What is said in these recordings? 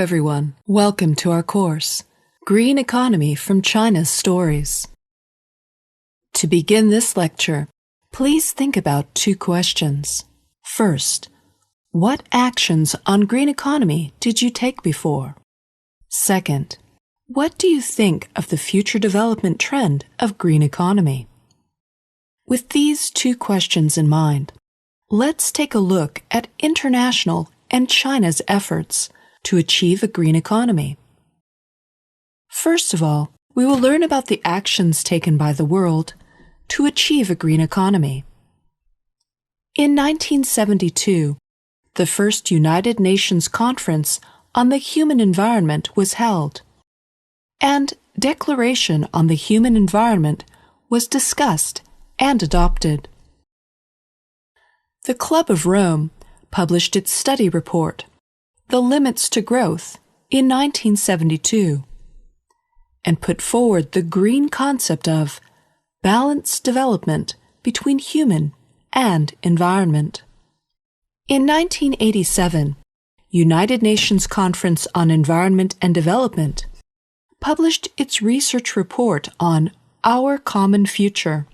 everyone. Welcome to our course, Green Economy from China's Stories. To begin this lecture, please think about two questions. First, what actions on green economy did you take before? Second, what do you think of the future development trend of green economy? With these two questions in mind, let's take a look at international and China's efforts to achieve a green economy. First of all, we will learn about the actions taken by the world to achieve a green economy. In 1972, the first United Nations Conference on the Human Environment was held, and Declaration on the Human Environment was discussed and adopted. The Club of Rome published its study report, The Limits to Growth, in 1972, and put forward the green concept of balanced development between human and environment. In 1987, United Nations Conference on Environment and Development published its research report on Our Common Future,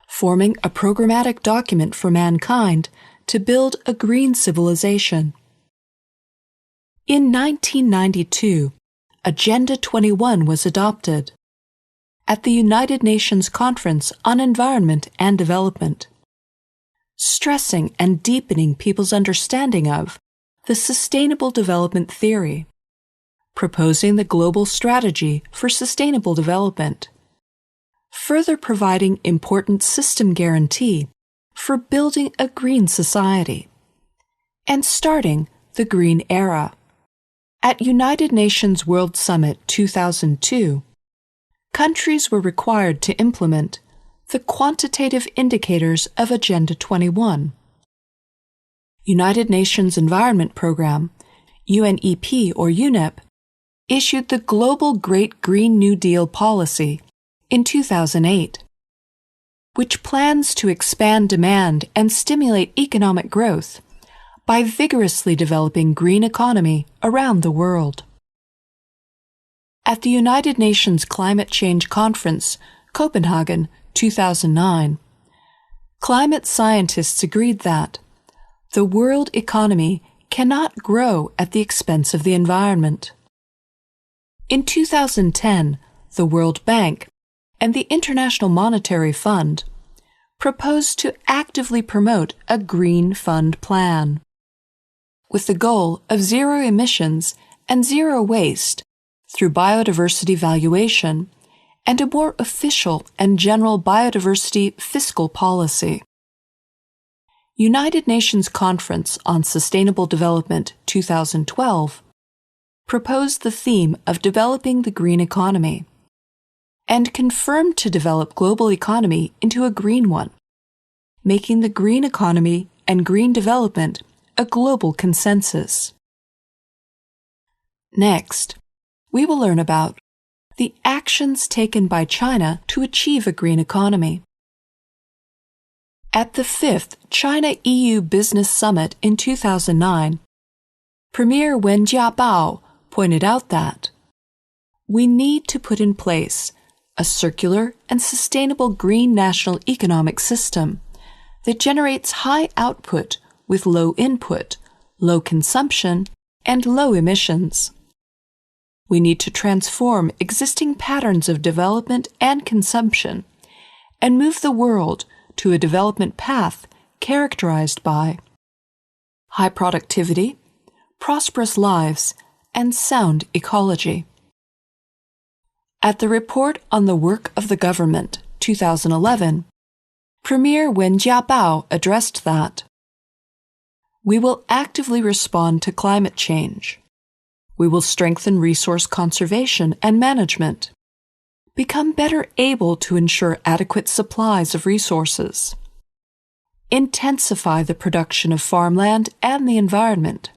forming a programmatic document for mankind to build a green civilization. In 1992, Agenda 21 was adopted at the United Nations Conference on Environment and Development, stressing and deepening people's understanding of the Sustainable Development Theory, proposing the global strategy for sustainable development, further providing important system guarantee for building a green society, and starting the green era. At United Nations World Summit 2002, countries were required to implement the quantitative indicators of Agenda 21. United Nations Environment Programme, UNEP or UNEP, issued the Global Great Green New Deal policy in 2008, which plans to expand demand and stimulate economic growth by vigorously developing green economy around the world. At the United Nations Climate Change Conference, Copenhagen, 2009, climate scientists agreed that the world economy cannot grow at the expense of the environment. In 2010, the World Bank and the International Monetary Fund proposed to actively promote a green fund plan, with the goal of zero emissions and zero waste through biodiversity valuation and a more official and general biodiversity fiscal policy. United Nations Conference on Sustainable Development 2012 proposed the theme of developing the green economy and confirmed to develop global economy into a green one, making the green economy and green development a global consensus. Next, we will learn about the actions taken by China to achieve a green economy. At the 5th China-EU Business Summit in 2009, Premier Wen Jiabao pointed out that we need to put in place a circular and sustainable green national economic system that generates high output with low input, low consumption, and low emissions. We need to transform existing patterns of development and consumption and move the world to a development path characterized by high productivity, prosperous lives, and sound ecology. At the Report on the Work of the Government, 2011, Premier Wen Jiabao addressed that we will actively respond to climate change. We will strengthen resource conservation and management, become better able to ensure adequate supplies of resources, intensify the production of farmland and the environment,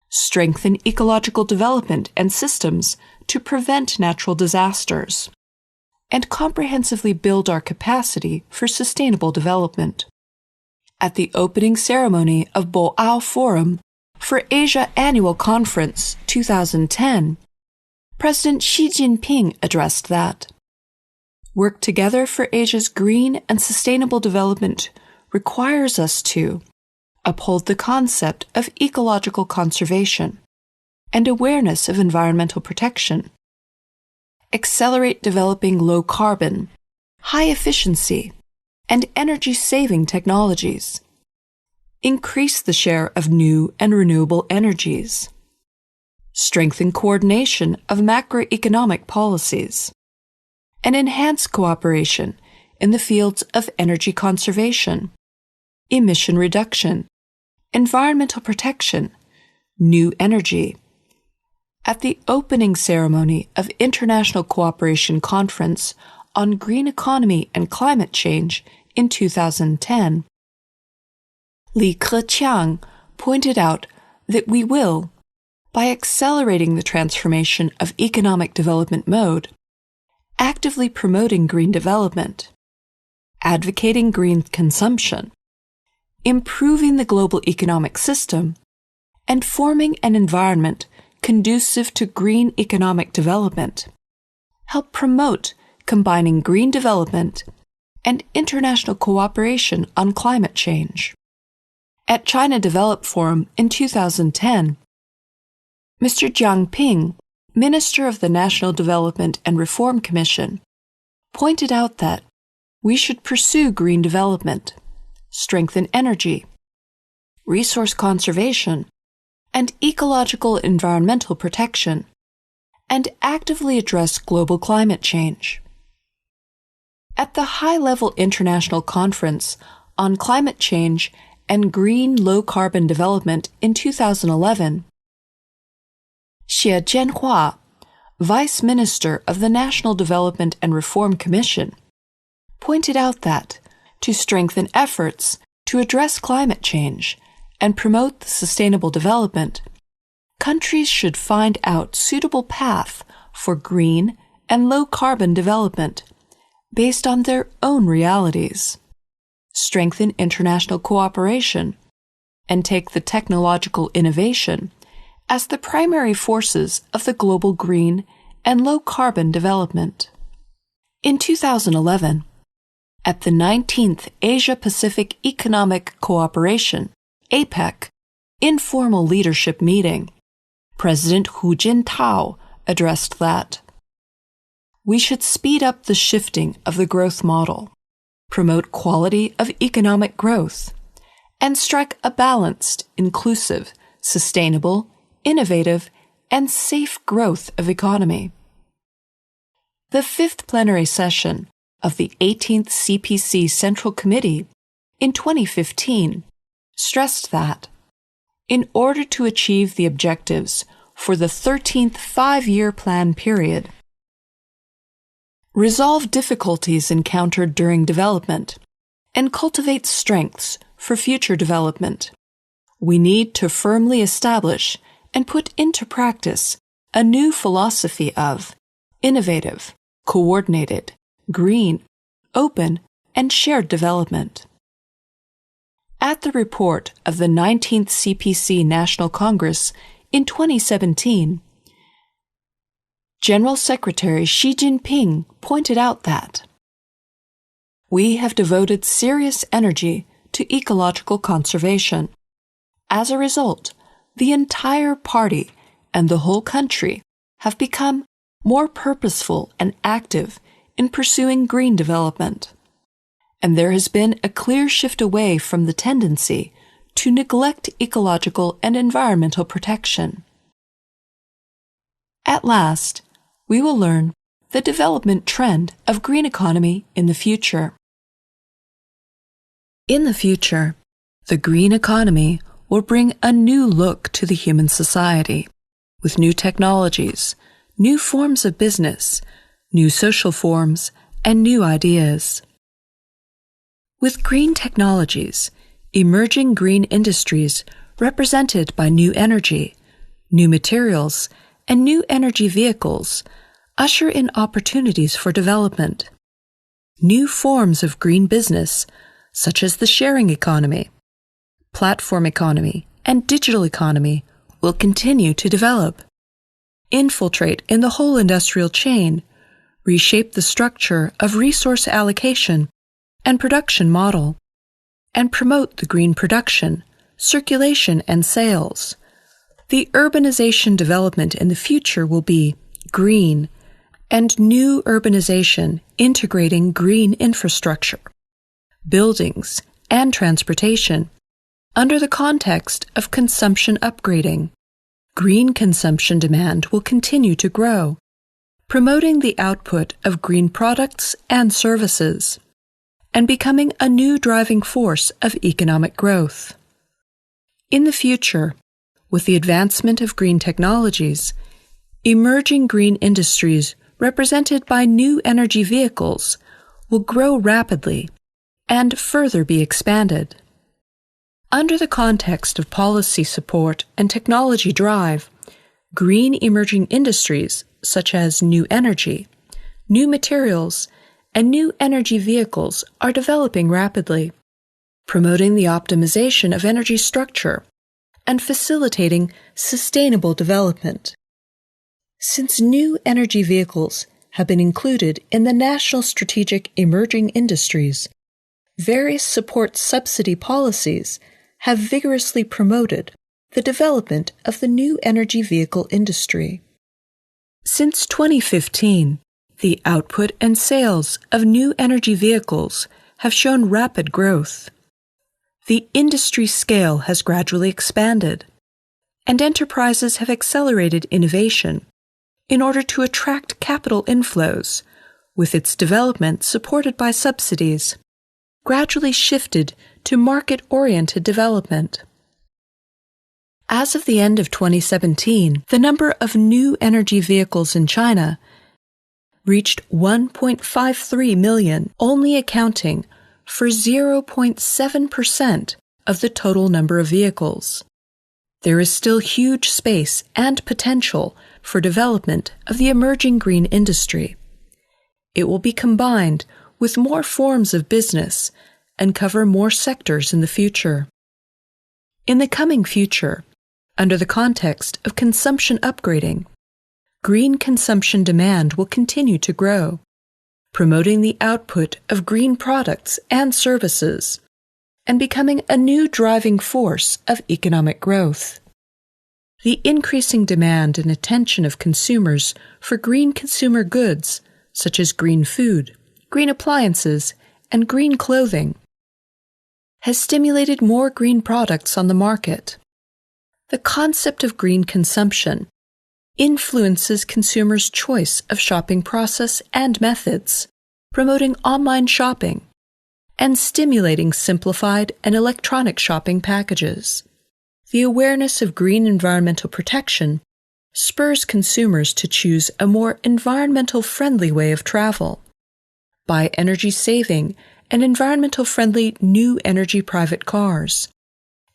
strengthen ecological development and systems to prevent natural disasters, and comprehensively build our capacity for sustainable development. At the opening ceremony of Boao Forum for Asia Annual Conference 2010, President Xi Jinping addressed that work together for Asia's green and sustainable development requires us to uphold the concept of ecological conservation and awareness of environmental protection, accelerate developing low-carbon, high-efficiency, and energy-saving technologies, increase the share of new and renewable energies, strengthen coordination of macroeconomic policies, and enhance cooperation in the fields of energy conservation, emission reduction, environmental protection, new energy. At the opening ceremony of International Cooperation Conference on Green Economy and Climate Change in 2010, Li Keqiang pointed out that we will, by accelerating the transformation of economic development mode, actively promoting green development, advocating green consumption, improving the global economic system, and forming an environment conducive to green economic development, help promote combining green development and international cooperation on climate change. At China Develop Forum in 2010, Mr. Jiang Ping, Minister of the National Development and Reform Commission, pointed out that we should pursue green development, strengthen energy, resource conservation, and ecological environmental protection, and actively address global climate change. At the high-level international conference on climate change and green low-carbon development in 2011, Xie Jianhua, Vice Minister of the National Development and Reform Commission, pointed out that to strengthen efforts to address climate change and promote the sustainable development, countries should find out suitable path for green and low-carbon development based on their own realities, strengthen international cooperation, and take the technological innovation as the primary forces of the global green and low-carbon development. In 2011, at the 19th Asia-Pacific Economic Cooperation, APEC, informal leadership meeting, President Hu Jintao addressed that we should speed up the shifting of the growth model, promote quality of economic growth, and strike a balanced, inclusive, sustainable, innovative, and safe growth of economy. The fifth plenary session of the 18th CPC Central Committee in 2015 stressed that, in order to achieve the objectives for the 13th five-year plan period, resolve difficulties encountered during development, and cultivate strengths for future development, we need to firmly establish and put into practice a new philosophy of innovative, coordinated, green, open, and shared development. At the report of the 19th CPC National Congress in 2017, General Secretary Xi Jinping pointed out that we have devoted serious energy to ecological conservation. As a result, the entire party and the whole country have become more purposeful and active in pursuing green development. And there has been a clear shift away from the tendency to neglect ecological and environmental protection. At last, we will learn the development trend of green economy in the future. In the future, the green economy will bring a new look to the human society, with new technologies, new forms of business, new social forms, and new ideas. With green technologies, emerging green industries represented by new energy, new materials, and new energy vehicles usher in opportunities for development. New forms of green business, such as the sharing economy, platform economy, and digital economy will continue to develop, infiltrate in the whole industrial chain, reshape the structure of resource allocation and production model, and promote the green production, circulation, and sales. The urbanization development in the future will be green, and new urbanization integrating green infrastructure, buildings, and transportation under the context of consumption upgrading. Green consumption demand will continue to grow, promoting the output of green products and services, and becoming a new driving force of economic growth. In the future, with the advancement of green technologies, emerging green industries represented by new energy vehicles will grow rapidly and further be expanded. Under the context of policy support and technology drive, green emerging industries such as new energy, new materials, and new energy vehicles are developing rapidly, promoting the optimization of energy structure and facilitating sustainable development. Since new energy vehicles have been included in the National Strategic Emerging Industries, various support subsidy policies have vigorously promoted the development of the new energy vehicle industry. Since 2015, the output and sales of new energy vehicles have shown rapid growth. The industry scale has gradually expanded, and enterprises have accelerated innovation in order to attract capital inflows, with its development supported by subsidies, gradually shifted to market-oriented development. As of the end of 2017, the number of new energy vehicles in China reached 1.53 million, only accounting for 0.7% of the total number of vehicles. There is still huge space and potential for development of the emerging green industry. It will be combined with more forms of business and cover more sectors in the future. In the coming future, under the context of consumption upgrading, green consumption demand will continue to grow, promoting the output of green products and services, and becoming a new driving force of economic growth. The increasing demand and attention of consumers for green consumer goods, such as green food, green appliances, and green clothing, has stimulated more green products on the market. The concept of green consumption influences consumers' choice of shopping process and methods, promoting online shopping, and stimulating simplified and electronic shopping packages. The awareness of green environmental protection spurs consumers to choose a more environmental-friendly way of travel, buy energy-saving and environmental-friendly new energy private cars,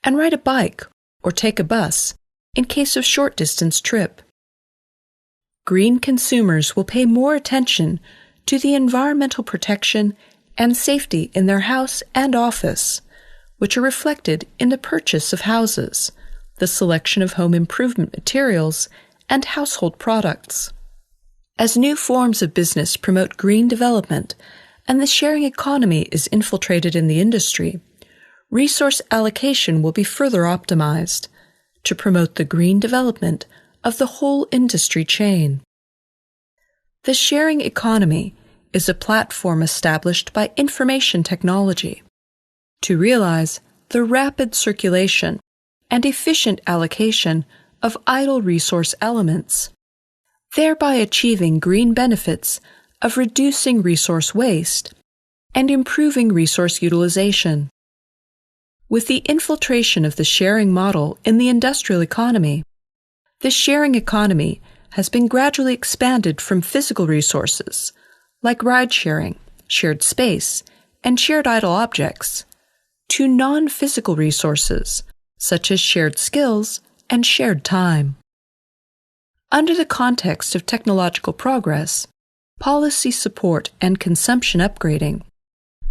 and ride a bike or take a bus in case of short-distance trip. Green consumers will pay more attention to the environmental protection and safety in their house and office, which are reflected in the purchase of houses, the selection of home improvement materials, and household products. As new forms of business promote green development and the sharing economy is infiltrated in the industry, resource allocation will be further optimized to promote the green development of the whole industry chain. The sharing economy is a platform established by information technology to realize the rapid circulation and efficient allocation of idle resource elements, thereby achieving green benefits of reducing resource waste and improving resource utilization. With the infiltration of the sharing model in the industrial economy, the sharing economy has been gradually expanded from physical resources, like ride-sharing, shared space, and shared idle objects, to non-physical resources, such as shared skills and shared time. Under the context of technological progress, policy support, and consumption upgrading,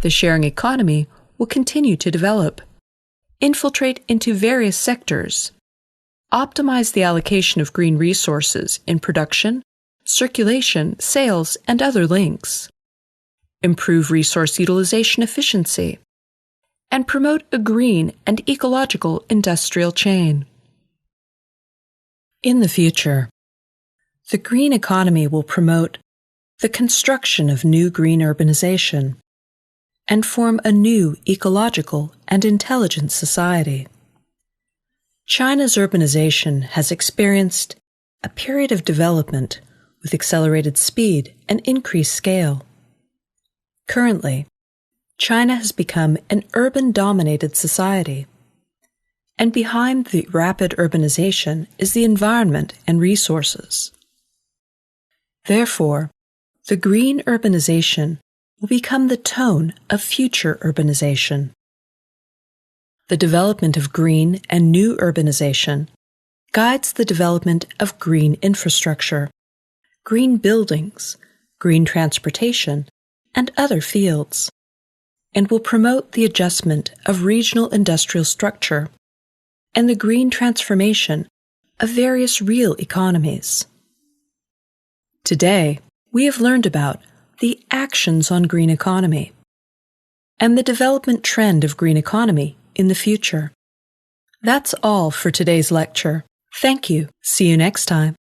the sharing economy will continue to develop, infiltrate into various sectors, optimize the allocation of green resources in production, circulation, sales, and other links, improve resource utilization efficiency, and promote a green and ecological industrial chain. In the future, the green economy will promote the construction of new green urbanization and form a new ecological and intelligent society. China's urbanization has experienced a period of development with accelerated speed and increased scale. Currently, China has become an urban-dominated society, and behind the rapid urbanization is the environment and resources. Therefore, the green urbanization will become the tone of future urbanization. The development of green and new urbanization guides the development of green infrastructure, green buildings, green transportation, and other fields, and will promote the adjustment of regional industrial structure and the green transformation of various real economies. Today, we have learned about the actions on green economy and the development trend of green economy in the future. That's all for today's lecture. Thank you. See you next time.